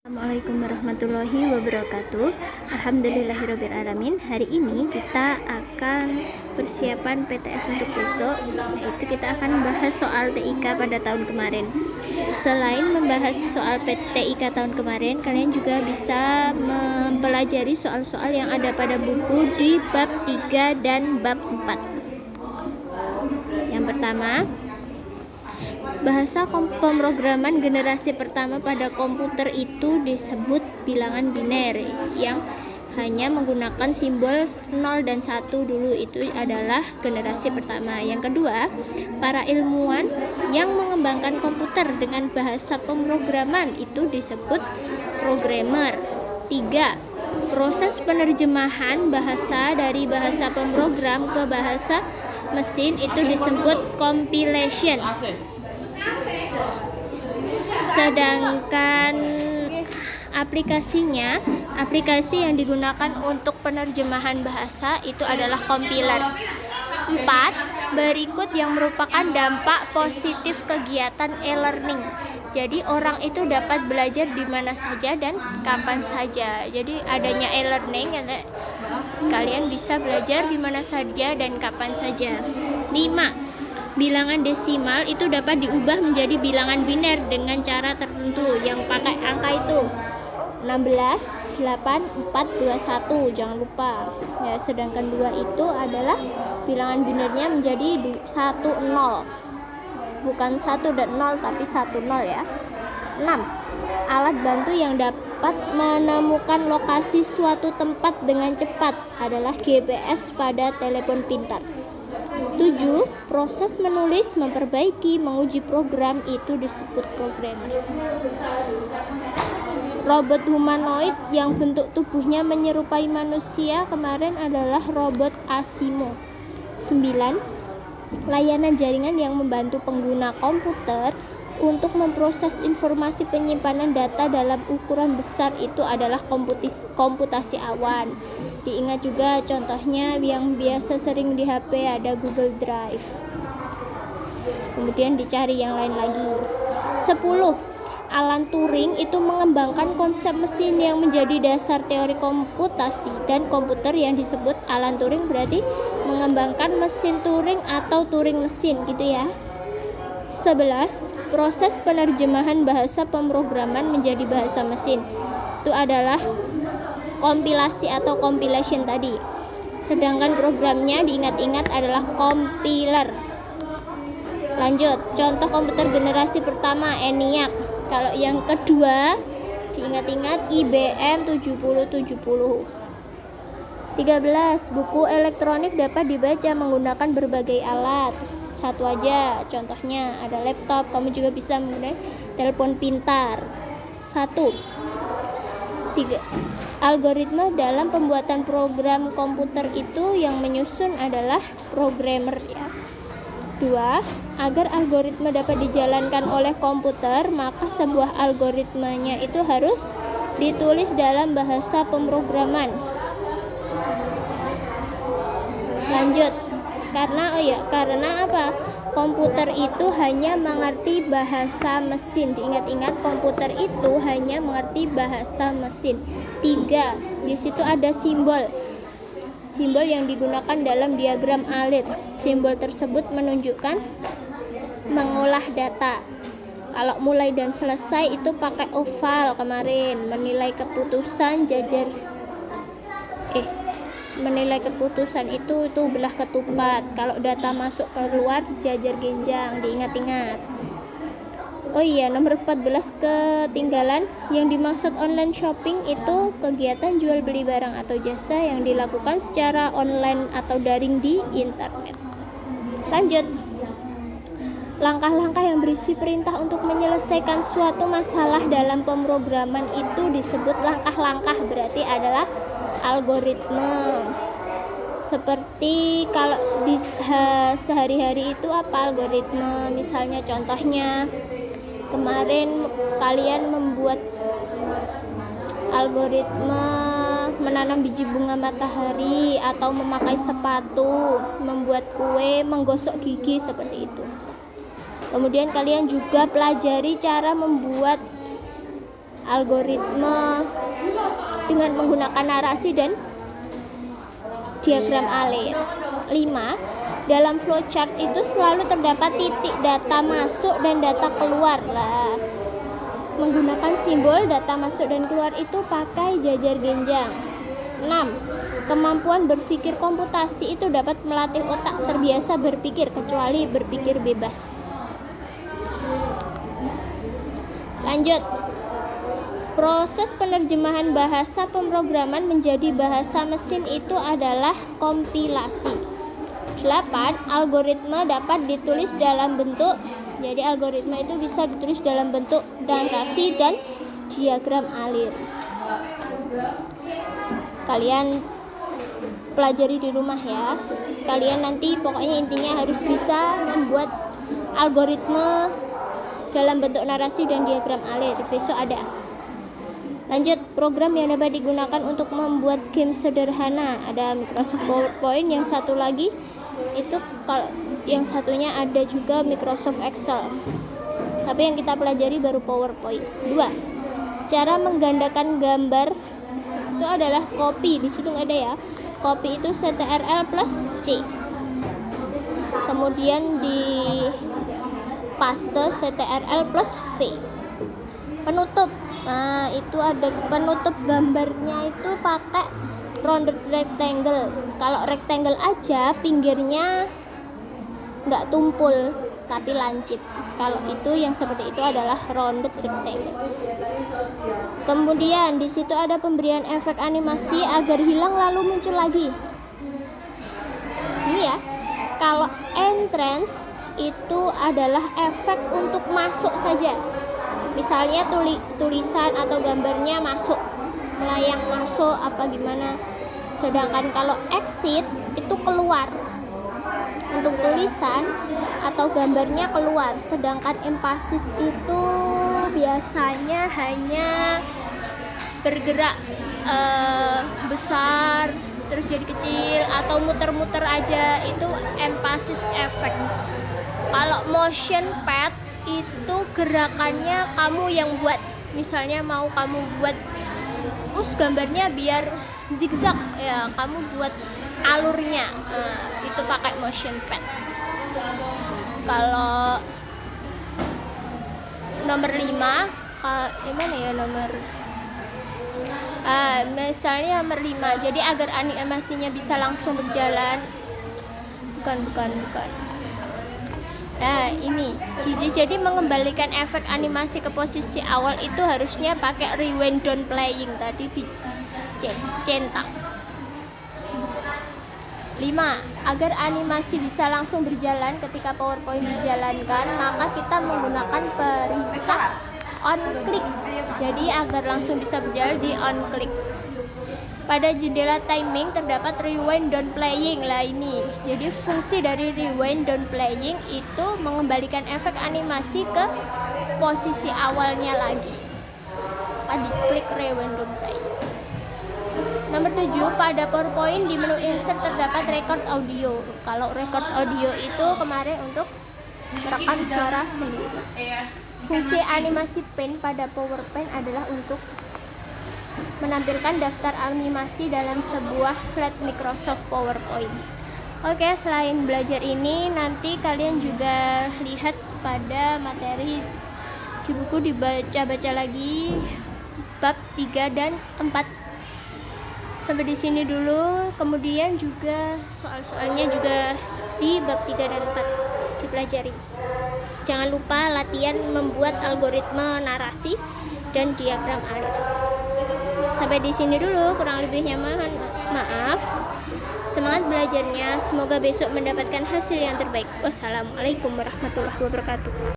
Assalamualaikum warahmatullahi wabarakatuh. Alhamdulillahirrabbilalamin. Hari ini kita akan persiapan PTS untuk besok, yaitu kita akan bahas soal TIK pada tahun kemarin. Selain membahas soal TIK tahun kemarin, kalian juga bisa mempelajari soal-soal yang ada pada buku di bab 3 dan bab 4. Yang pertama, bahasa pemrograman generasi pertama pada komputer itu disebut bilangan biner yang hanya menggunakan simbol 0 dan 1 dulu, itu adalah generasi pertama. Yang kedua, para ilmuwan yang mengembangkan komputer dengan bahasa pemrograman itu disebut programmer. 3. Proses penerjemahan bahasa dari bahasa pemrogram ke bahasa mesin itu disebut compilation. Sedangkan aplikasi yang digunakan untuk penerjemahan bahasa itu adalah compiler. 4. Berikut yang merupakan dampak positif kegiatan e-learning. Jadi orang itu dapat belajar di mana saja dan kapan saja. Jadi adanya e-learning, kalian bisa belajar di mana saja dan kapan saja. 5. Bilangan desimal itu dapat diubah menjadi bilangan biner dengan cara tertentu yang pakai angka itu 16, 8, 4, 2, 1, jangan lupa ya. Sedangkan 2 itu adalah bilangan binernya menjadi 1, 0, bukan 1 dan 0 tapi 1, 0 ya. 6. Alat bantu yang dapat menemukan lokasi suatu tempat dengan cepat adalah GPS pada telepon pintar. 7. Proses menulis, memperbaiki, menguji program itu disebut programmer. Robot humanoid yang bentuk tubuhnya menyerupai manusia kemarin adalah robot Asimo. 9. Layanan jaringan yang membantu pengguna komputer untuk memproses informasi penyimpanan data dalam ukuran besar itu adalah komputasi awan. Diingat juga contohnya yang biasa sering di HP ada Google Drive. Kemudian dicari yang lain lagi. 10. Alan Turing itu mengembangkan konsep mesin yang menjadi dasar teori komputasi dan komputer yang disebut Alan Turing berarti mengembangkan mesin Turing atau Turing mesin gitu ya. 11. Proses penerjemahan bahasa pemrograman menjadi bahasa mesin itu adalah kompilasi atau compilation tadi. Sedangkan programnya diingat-ingat adalah compiler. Lanjut, contoh komputer generasi pertama ENIAC. Kalau yang kedua diingat-ingat IBM 7070. 13. Buku elektronik dapat dibaca menggunakan berbagai alat. Satu aja contohnya ada laptop, kamu juga bisa menggunakan telepon pintar. 1. 3. Algoritma dalam pembuatan program komputer itu yang menyusun adalah programmer ya. 2. Agar algoritma dapat dijalankan oleh komputer, maka sebuah algoritmanya itu harus ditulis dalam bahasa pemrograman. Lanjut. Karena apa? Komputer itu hanya mengerti bahasa mesin. Diingat-ingat komputer itu hanya mengerti bahasa mesin. 3. Di situ ada simbol yang digunakan dalam diagram alir. Simbol tersebut menunjukkan mengolah data. Kalau mulai dan selesai itu pakai oval kemarin. Menilai keputusan itu belah ketupat. Kalau data masuk keluar jajar genjang, diingat-ingat. Oh iya, nomor 14 ketinggalan. Yang dimaksud online shopping itu kegiatan jual beli barang atau jasa yang dilakukan secara online atau daring di internet. Lanjut. Langkah-langkah yang berisi perintah untuk menyelesaikan suatu masalah dalam pemrograman itu disebut langkah-langkah, berarti adalah algoritma. Seperti kalau di sehari-hari itu apa algoritma, misalnya contohnya kemarin kalian membuat algoritma menanam biji bunga matahari atau memakai sepatu, membuat kue, menggosok gigi seperti itu. Kemudian kalian juga pelajari cara membuat algoritma dengan menggunakan narasi dan diagram alir. 5. Dalam flowchart itu selalu terdapat titik data masuk dan data keluar. Lah, menggunakan simbol data masuk dan keluar itu pakai jajar genjang. 6. Kemampuan berpikir komputasi itu dapat melatih otak terbiasa berpikir kecuali berpikir bebas. Lanjut. Proses penerjemahan bahasa pemrograman menjadi bahasa mesin itu adalah kompilasi. 8. Algoritma dapat ditulis dalam bentuk, jadi algoritma itu bisa ditulis dalam bentuk narasi dan diagram alir. Kalian pelajari di rumah ya. Kalian nanti pokoknya intinya harus bisa membuat algoritma dalam bentuk narasi dan diagram alir. Besok ada. Lanjut, program yang dapat digunakan untuk membuat game sederhana. Ada Microsoft PowerPoint, yang satu lagi itu kalau yang satunya ada juga Microsoft Excel. Tapi yang kita pelajari baru PowerPoint. 2. Cara menggandakan gambar itu adalah copy. Di situ nggak ada ya. Copy itu CTRL plus C. Kemudian di paste CTRL plus V. Penutup. Nah, itu ada penutup gambarnya itu pakai rounded rectangle. Kalau rectangle aja pinggirnya nggak tumpul tapi lancip. Kalau itu yang seperti itu adalah rounded rectangle. Kemudian di situ ada pemberian efek animasi agar hilang lalu muncul lagi. Ini ya. Kalau entrance itu adalah efek untuk masuk saja. Misalnya tulisan atau gambarnya masuk, melayang masuk apa gimana. Sedangkan kalau exit itu keluar. Untuk tulisan atau gambarnya keluar. Sedangkan emphasis itu biasanya hanya bergerak besar terus jadi kecil atau muter-muter aja, itu emphasis effect. Kalau motion pad itu gerakannya kamu yang buat. Misalnya mau kamu buat gambarnya biar zigzag ya, kamu buat alurnya. Itu pakai motion pad. Kalau nomor 5 gimana ya nomor misalnya nomor 5, jadi agar animasinya bisa langsung berjalan. Bukan. Nah, ini. Jadi mengembalikan efek animasi ke posisi awal itu harusnya pakai rewind down playing tadi dicentang. 5. Agar animasi bisa langsung berjalan ketika PowerPoint dijalankan, maka kita menggunakan perintah on click. Jadi agar langsung bisa berjalan di on click. Pada jendela timing terdapat rewind down playing. Lah ini. Jadi fungsi dari rewind down playing itu mengembalikan efek animasi ke posisi awalnya lagi. Diklik rewind down playing. Nomor 7, pada PowerPoint di menu insert terdapat record audio. Kalau record audio itu kemarin untuk merekam suara sendiri. Fungsi animasi pen pada PowerPoint adalah untuk menampilkan daftar animasi dalam sebuah slide Microsoft PowerPoint. Oke, selain belajar ini, nanti kalian juga lihat pada materi di buku, dibaca-baca lagi bab 3 dan 4. Sampai di sini dulu, kemudian juga soal-soalnya juga di bab 3 dan 4 dipelajari. Jangan lupa latihan membuat algoritma narasi dan diagram alir. Sampai di sini dulu, kurang lebihnya maaf. Semangat belajarnya, semoga besok mendapatkan hasil yang terbaik. Wassalamualaikum warahmatullahi wabarakatuh.